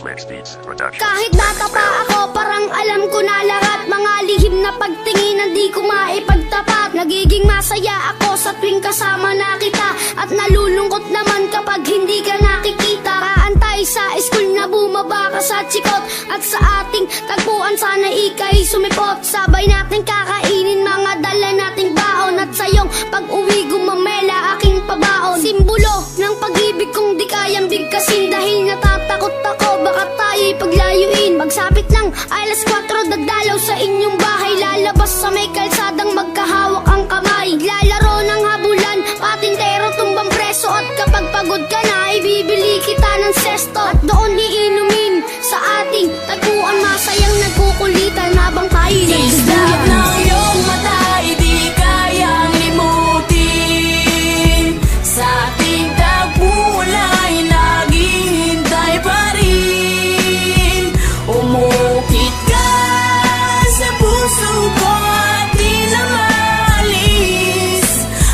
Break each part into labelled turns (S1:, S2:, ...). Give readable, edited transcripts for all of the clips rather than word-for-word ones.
S1: Flix Beats Production.
S2: Kahit bata pa ako, parang alam ko na lahat. Mga lihim na pagtingin, di ko maipagtapat. Nagiging masaya ako sa tuwing kasama na kita, at nalulungkot naman kapag hindi ka nakikita. Kaantay sa school na bumaba ka sa chikot, at sa ating tagpuan sana ika'y sumipot. Sabay natin kakainin mga dala nating baon, at sayong pag-uwi gumamela aking pabaon. Simbolo ng pag-ibig kong di kayang bigkasin, dahil natatakot ako baka tayo'y paglayuin. Magsapit lang alas 4, dadalaw sa inyong bahay, lalabas sa may kalsadang magkahawak ang kamay. Lalaro ng habulan, patintero tumbang preso, at kapag pagod ka na ibibili kita ng sesto, at doon iinumin sa ating tagpuan. Masayang nagkukulitan habang tayo'y
S3: Islap ng iyong mata, di kayang limutin. Sa ating tagpuan ay naghihintay pa rin. Umukit ka sa puso ko at di na maalis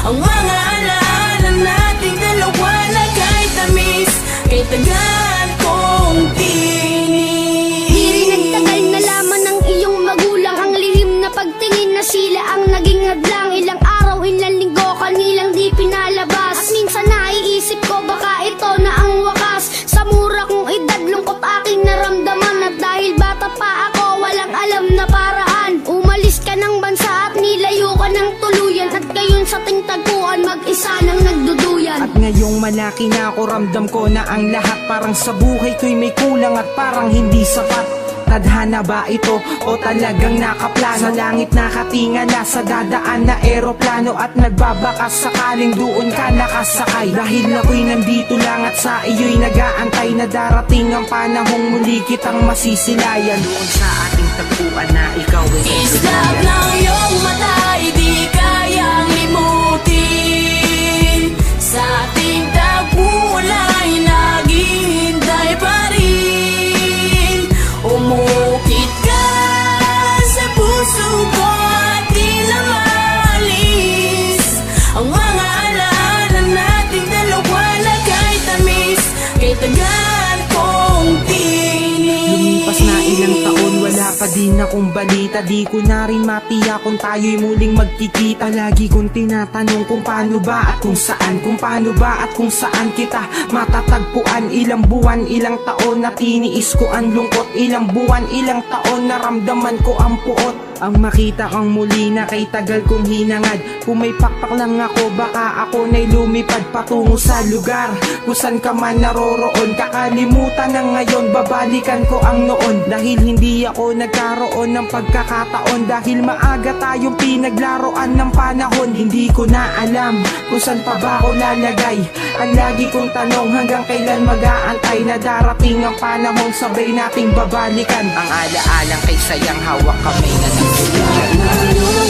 S3: ang mga alaala nating dalawa na kay tamis, kay tagal kong tinis.
S2: Di rin nagtagal na laman ng iyong magulang ang lihim na pagtingin na sila ang naging hadlang. Ilang araw, ilang linggo, kanilang di pinalabas, at minsan naiisip ko baka ito na ang wakas. Sa mura kong edad, lungkot aking naramdaman, at dahil bata pa ako, walang alam na paraan. Umalis ka ng bansa at nilayo ka ng tuluyan, at ngayon sa ting tagpuan mag-isa nang nagduduyan.
S4: At ngayong malaki na ako, ramdam ko na ang lahat parang sa buhay ko'y may kulang at parang hindi sapat. Tadhana ba ito o talagang nakaplano? Sa langit nakatingala, sa dadaan na eroplano, at nagbabakas sakaling doon ka nakasakay. Dahil ako'y nandito lang at sa iyo'y nag-aantay na darating ang panahong muli kitang masisilayan. Doon sa ating tagpuan na ikaw ay
S3: Islap ng iyong mata, di kayang limutin. Sa ating tagpuan ay naghihintay pa rin. Umukit ka sa puso ko at di na maalis ang mga alaala nating dalawa na kay tamis, kay tagal kong tinis.
S4: Lumipas na ilang taon, wala pa din akong balita. Di ko na rin matiyak kung tayo'y muling magkikita. Lagi kong tinatanong kung paano ba at kung saan, kung paano ba at kung saan kita matatagpuan. Ilang buwan, ilang taon na tiniis ko ang lungkot. Ilang buwan, ilang taon naramdaman ko ang puot. Ang makita kang muli na kay tagal kong hinangad. Kung may pakpak lang ako, baka ako na'y lumipad patungo sa lugar kung saan ka man naroroon. Kakalimutan na ngayon, babalikan ko ang noon. Dahil hindi ako nagkaroon ng pagkakataon, dahil maaga tayong pinaglaruan ng panahon. Hindi ko na alam kung saan pa ba ako lalagay. Ang lagi kong tanong, hanggang kailan mag-aantay na darating ang panahon sabay nating babalikan ang alaalang kay sayang hawak kamay na nagtuluyan.